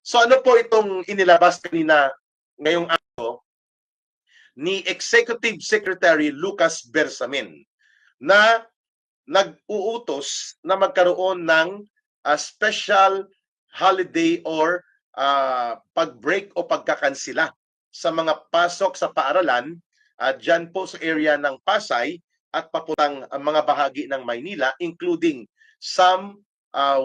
So ano po itong inilabas kanina ngayong araw ni Executive Secretary Lucas Bersamin na nag-uutos na magkaroon ng special holiday or pag-break o pagkakansila sa mga pasok sa paaralan dyan po sa area ng Pasay at papuntang mga bahagi ng Maynila, including some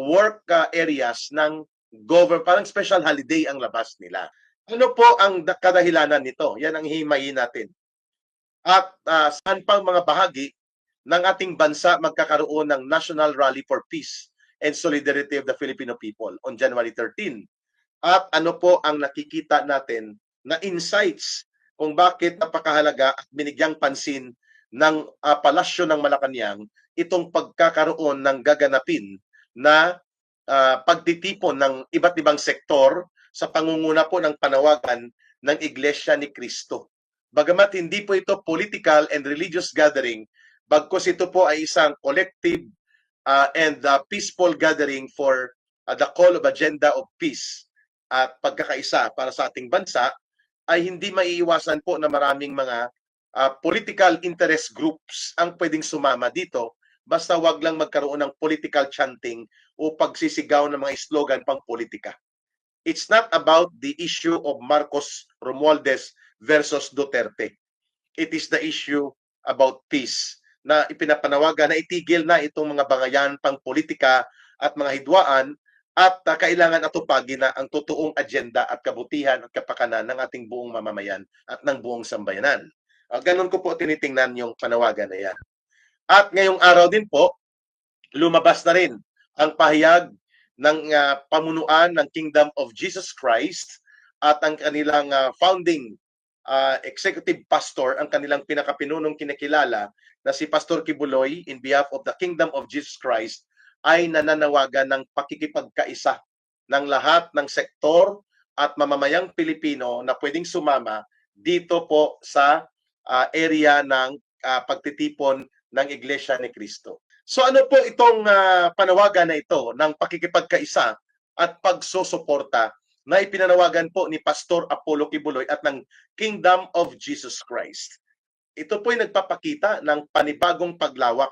work areas ng government. Parang special holiday ang labas nila. Ano po ang kadahilanan nito? Yan ang himayin natin. At saan pang mga bahagi ng ating bansa magkakaroon ng National Rally for Peace and Solidarity of the Filipino People on January 13. At ano po ang nakikita natin na insights kung bakit napakahalaga at binigyang pansin ng Palasyo ng Malacanang itong pagkakaroon ng gaganapin na pagtitipon ng iba't ibang sektor sa pangunguna po ng panawagan ng Iglesia ni Cristo. Bagamat hindi po ito political and religious gathering, bagkus ito po ay isang collective and peaceful gathering for the call of agenda of peace at pagkakaisa para sa ating bansa, ay hindi maiiwasan po na maraming mga political interest groups ang pwedeng sumama dito, basta wag lang magkaroon ng political chanting o pagsisigaw ng mga slogan pang politika. It's not about the issue of Marcos Romualdez versus Duterte. It is the issue about peace na ipinapanawagan na itigil na itong mga bangayan pang politika at mga hidwaan at kailangan atupagin na ang totoong agenda at kabutihan at kapakanan ng ating buong mamamayan at ng buong sambayanan. Ganon ko po tinitingnan yung panawagan na yan. At ngayong araw din po, lumabas na rin ang pahayag ng pamunuan ng Kingdom of Jesus Christ at ang kanilang founding executive pastor, ang kanilang pinakapinunong kinikilala na si Pastor Kibuloy in behalf of the Kingdom of Jesus Christ ay nananawagan ng pakikipagkaisa ng lahat ng sektor at mamamayang Pilipino na pwedeng sumama dito po sa area ng pagtitipon ng Iglesia ni Cristo. So ano po itong panawagan na ito ng pakikipagkaisa at pagsusuporta na ipinanawagan po ni Pastor Apollo Kibuloy at ng Kingdom of Jesus Christ? Ito po ay nagpapakita ng panibagong paglawak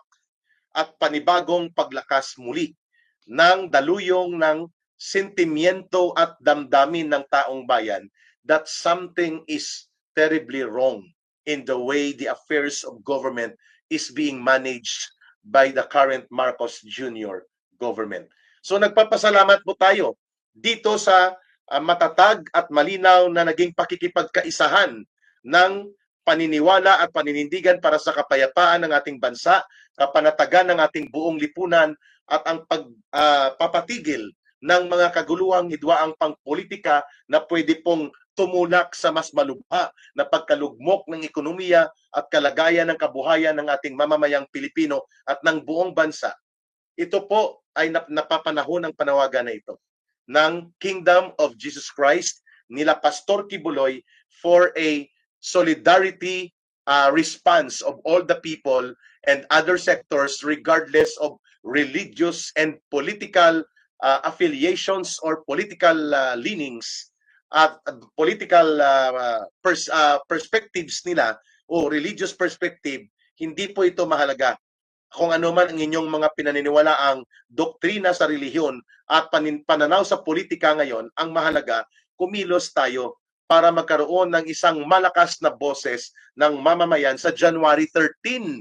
at panibagong paglakas muli ng daluyong ng sentimiento at damdamin ng taong bayan that something is terribly wrong in the way the affairs of government is being managed by the current Marcos Jr. government. So nagpapasalamat po tayo dito sa matatag at malinaw na naging pakikipagkaisahan ng paniniwala at paninindigan para sa kapayapaan ng ating bansa, kapanatagan ng ating buong lipunan at ang pagpapatigil ng mga kaguluhang hidwaang pangpolitika na pwede pong tumulak sa mas malubha na pagkalugmok ng ekonomiya at kalagayan ng kabuhayan ng ating mamamayang Pilipino at ng buong bansa. Ito po ay napapanahon ng panawagan na ito ng Kingdom of Jesus Christ nila Pastor Kibuloy for a solidarity response of all the people and other sectors regardless of religious and political affiliations or political leanings at political perspectives nila o religious perspective. Hindi po ito mahalaga. Kung ano man ang inyong mga pinaniniwalaang doktrina sa relihiyon at pananaw sa politika ngayon, ang mahalaga, kumilos tayo para magkaroon ng isang malakas na boses ng mamamayan sa January 13.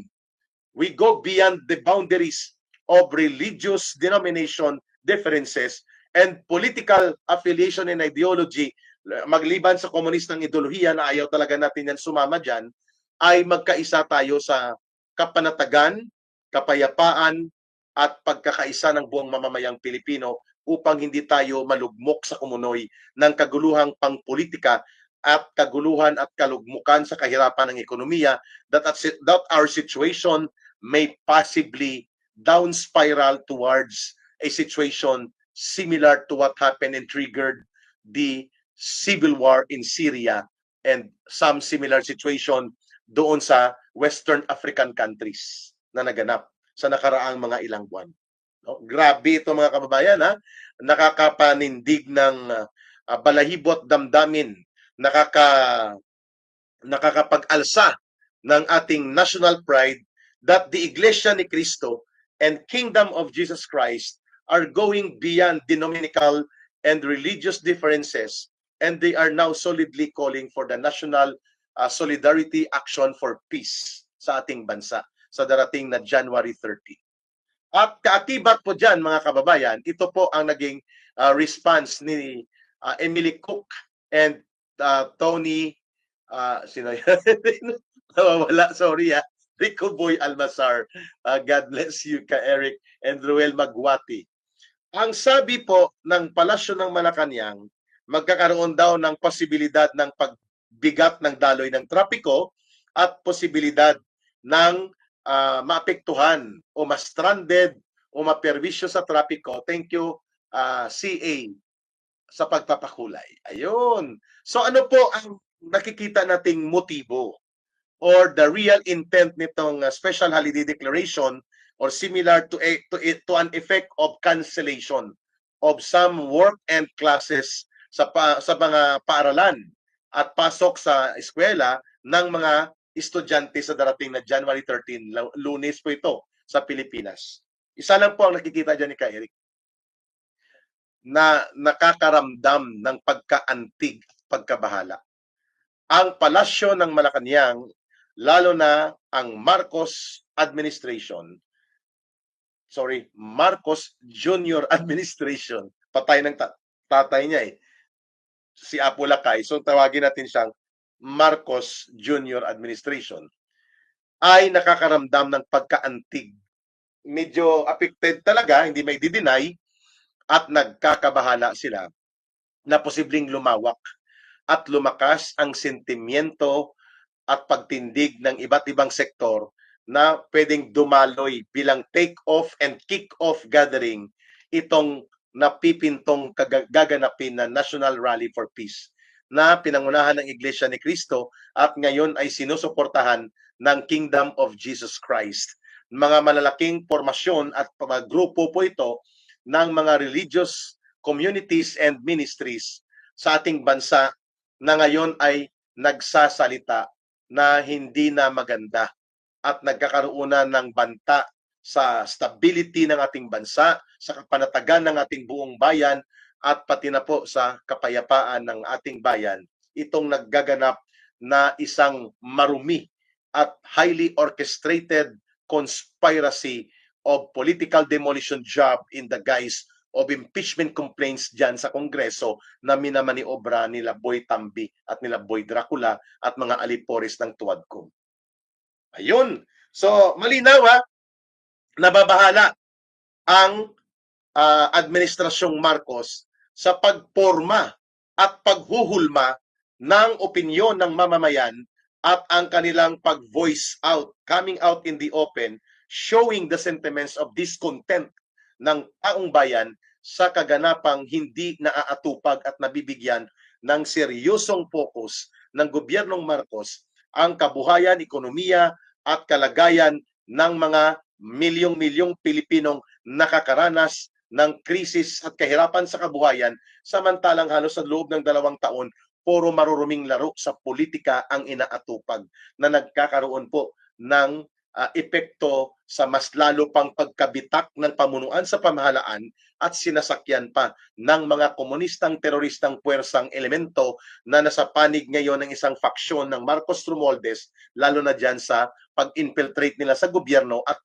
We go beyond the boundaries of religious denomination differences and political affiliation and ideology, magliban sa komunistang ideolohiya na ayaw talaga natin yan sumama dyan, ay magkaisa tayo sa kapanatagan, kapayapaan at pagkakaisa ng buong mamamayang Pilipino upang hindi tayo malugmok sa kumunoy ng kaguluhang pangpolitika at kaguluhan at kalugmukan sa kahirapan ng ekonomiya that our situation may possibly down spiral towards a situation similar to what happened and triggered the civil war in Syria and some similar situation doon sa Western African countries na naganap sa nakaraang mga ilang buwan. No? Grabe ito mga kababayan, ha? Nakakapanindig ng balahibot damdamin, nakakapag-alsa ng ating national pride that the Iglesia ni Cristo and Kingdom of Jesus Christ are going beyond denominational and religious differences, and they are now solidly calling for the national solidarity action for peace sa ating bansa sa darating na January 30. At kaakibat po dyan, mga kababayan, ito po ang naging response ni Emily Cook and Tony, sino yan? Nawawala, sorry Rico Boy Almasar. God bless you, Eric, and Ruel Magwati. Ang sabi po ng Palasyo ng Malacanang, magkakaroon daw ng posibilidad ng pagbigat ng daloy ng trapiko at posibilidad ng maapektuhan o ma-stranded o maperwisyo sa trapiko. Thank you, CA, sa pagpapakulay. Ayun. So ano po ang nakikita nating motibo or the real intent nitong special holiday declaration or similar to an effect of cancellation of some work and classes sa mga paaralan at pasok sa eskwela ng mga estudyante sa darating na January 13, Lunes po ito sa Pilipinas. Isa lang po ang nakikita dyan ni Eric, na nakakaramdam ng pagkaantig at pagkabahala. Ang Palasyo ng Malacanang, lalo na ang Marcos Junior Administration, patay ng tatay niya si Apo Lakay, so tawagin natin siyang Marcos Junior Administration, ay nakakaramdam ng pagkaantig. Medyo affected talaga, hindi may dideny, at nagkakabahala sila na posibleng lumawak at lumakas ang sentimiento at pagtindig ng iba't ibang sektor na pwedeng dumaloy bilang take-off and kick-off gathering itong napipintong gaganapin na National Rally for Peace na pinangunahan ng Iglesia ni Cristo at ngayon ay sinusuportahan ng Kingdom of Jesus Christ. Mga malalaking formasyon at grupo po ito ng mga religious communities and ministries sa ating bansa na ngayon ay nagsasalita na hindi na maganda at nagkakaroon na ng banta sa stability ng ating bansa, sa kapanatagan ng ating buong bayan, at pati na po sa kapayapaan ng ating bayan. Itong naggaganap na isang marumi at highly orchestrated conspiracy of political demolition job in the guise of impeachment complaints dyan sa Kongreso na minamaniobra nila Boy Tambi at nila Boy Dracula at mga alipores ng Tuadcom. Ayun. So, malinaw nababahala ang Administrasyong Marcos sa pagporma at paghuhulma ng opinyon ng mamamayan at ang kanilang pag-voice out, coming out in the open, showing the sentiments of discontent ng taong bayan sa kaganapang hindi naaatupag at nabibigyan ng seryosong focus ng gobyernong Marcos ang kabuhayan, ekonomiya at kalagayan ng mga milyong-milyong Pilipinong nakakaranas ng krisis at kahirapan sa kabuhayan, samantalang halos sa loob ng 2 taon, puro maruruming laro sa politika ang inaatupag na nagkakaroon po ng epekto sa mas lalo pang pagkabitak ng pamunuan sa pamahalaan at sinasakyan pa ng mga komunistang teroristang puwersang elemento na nasa panig ngayon ng isang faksyon ng Marcos Romualdez, lalo na dyan sa pag-infiltrate nila sa gobyerno at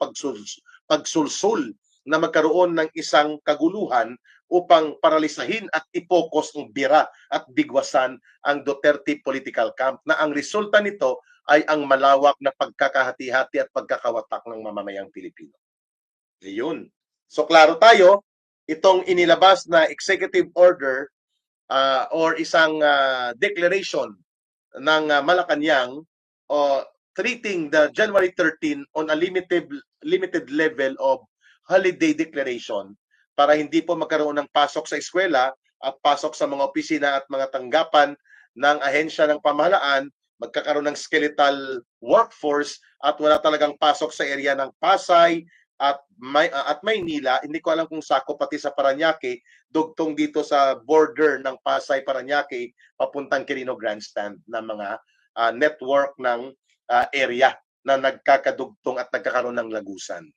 pagsulsul na magkaroon ng isang kaguluhan upang paralisahin at ipokus ng bira at bigwasan ang Duterte political camp, na ang resulta nito ay ang malawak na pagkakahati-hati at pagkakawatak ng mamamayang Pilipino. Ayun. So klaro tayo, itong inilabas na executive order or isang declaration ng Malacanang treating the January 13 on a limited level of holiday declaration para hindi po magkaroon ng pasok sa eskwela at pasok sa mga opisina at mga tanggapan ng ahensya ng pamahalaan, magkakaroon ng skeletal workforce at wala talagang pasok sa area ng Pasay, at Maynila, hindi ko alam kung sakop pati sa Parañaque, dugtong dito sa border ng Pasay Parañaque papuntang Quirino Grandstand na mga network ng area na nagkakadugtong at nagkakaroon ng lagusan.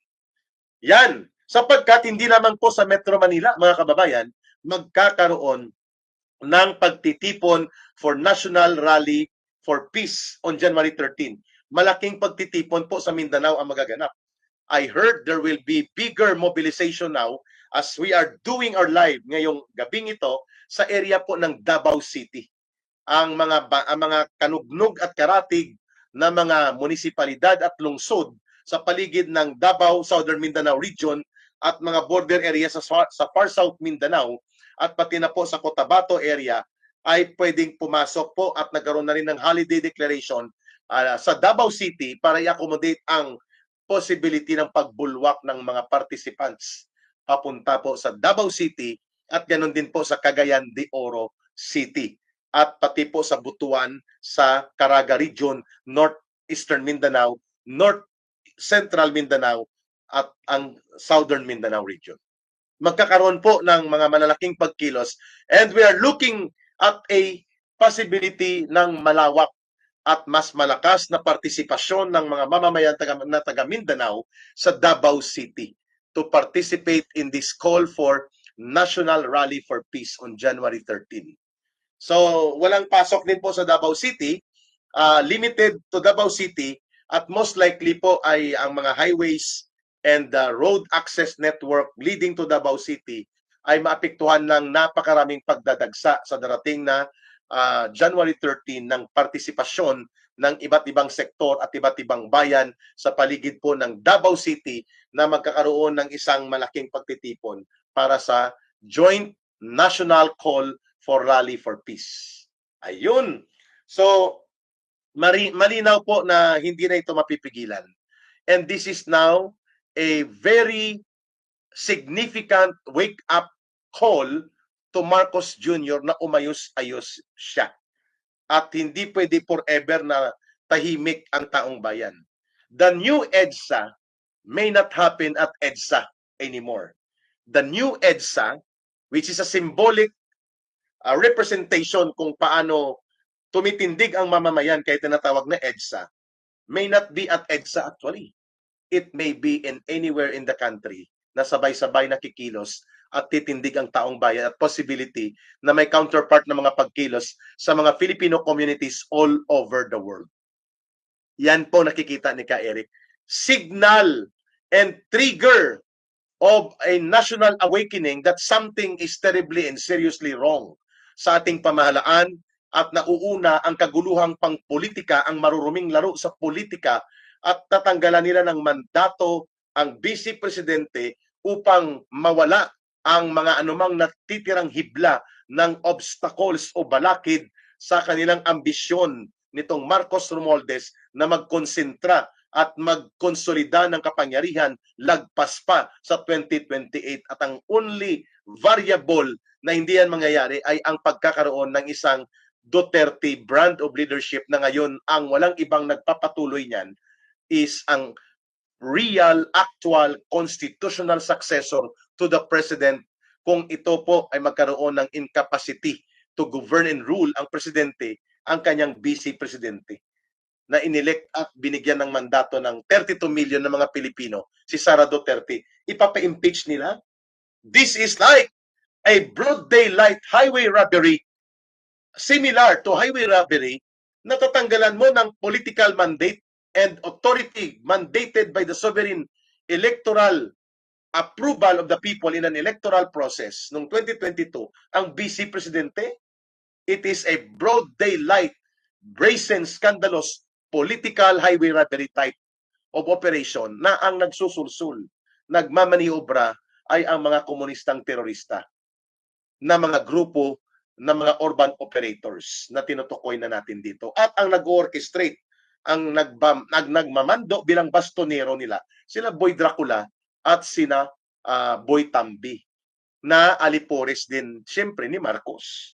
Yan, sapagkat hindi lamang po sa Metro Manila, mga kababayan, magkakaroon ng pagtitipon for National Rally for Peace on January 13. Malaking pagtitipon po sa Mindanao ang magaganap. I heard there will be bigger mobilization now as we are doing our live ngayong gabing ito sa area po ng Davao City. Ang mga kanugnog at karatig na mga munisipalidad at lungsod sa paligid ng Davao, Southern Mindanao region at mga border area sa far South Mindanao at pati na po sa Cotabato area ay pwedeng pumasok po at nagkaroon na rin ng holiday declaration sa Davao City para i-accommodate ang possibility ng pagbulwak ng mga participants papunta po sa Davao City at ganoon din po sa Cagayan de Oro City at pati po sa Butuan sa Caraga Region, Northeastern Mindanao, North Central Mindanao at ang Southern Mindanao Region. Magkakaroon po ng mga malalaking pagkilos and we are looking at a possibility ng malawak at mas malakas na partisipasyon ng mga mamamayan na taga Mindanao sa Davao City to participate in this call for National Rally for Peace on January 13. So, walang pasok din po sa Davao City, limited to Davao City at most likely po ay ang mga highways and road access network leading to Davao City ay maapektuhan ng napakaraming pagdadagsa sa darating na January 13 ng partisipasyon ng iba't ibang sektor at iba't ibang bayan sa paligid po ng Davao City na magkakaroon ng isang malaking pagtitipon para sa Joint National Call for Rally for Peace. Ayun. So, malinaw po na hindi na ito mapipigilan. And this is now a very significant wake-up call to Marcos Jr. na umayos-ayos siya. At hindi pwede forever na tahimik ang taong bayan. The new EDSA may not happen at EDSA anymore. The new EDSA, which is a symbolic representation kung paano tumitindig ang mamamayan kaya tinatawag na EDSA, may not be at EDSA actually. It may be in anywhere in the country na sabay-sabay nakikilos at titindig ang taong bayan at possibility na may counterpart na mga pagkilos sa mga Filipino communities all over the world. Yan po nakikita ni Ka Eric. Signal and trigger of a national awakening that something is terribly and seriously wrong sa ating pamahalaan at nauuna ang kaguluhang pangpolitika, ang maruruming laro sa politika at tatanggalan nila ng mandato ang Vice Presidente upang mawala ang mga anumang natitirang hibla ng obstacles o balakid sa kanilang ambisyon nitong Marcos Romualdez na magkonsentra at magkonsolida ng kapangyarihan lagpas pa sa 2028 at ang only variable na hindi yan mangyayari ay ang pagkakaroon ng isang Duterte brand of leadership na ngayon ang walang ibang nagpapatuloy niyan is ang real, actual, constitutional successor to the president kung ito po ay magkaroon ng incapacity to govern and rule ang presidente, ang kanyang vice presidente na inelect at binigyan ng mandato ng 32 million ng mga Pilipino, si Sara Duterte. Ipapa-impeach nila? This is like a broad daylight highway robbery similar to highway robbery na tatanggalan mo ng political mandate and authority mandated by the sovereign electoral approval of the people in an electoral process noong 2022 ang vice presidente. It is a broad daylight, brazen, scandalous political highway robbery type of operation na ang nagsusulsul, nagmamaniobra ay ang mga komunistang terorista na mga grupo na mga urban operators na tinutukoy na natin dito. At ang nag-orchestrate, ang nagmamando bilang bastonero nila, sila Boy Dracula at sina Boy Tambi na alipores din siyempre ni Marcos.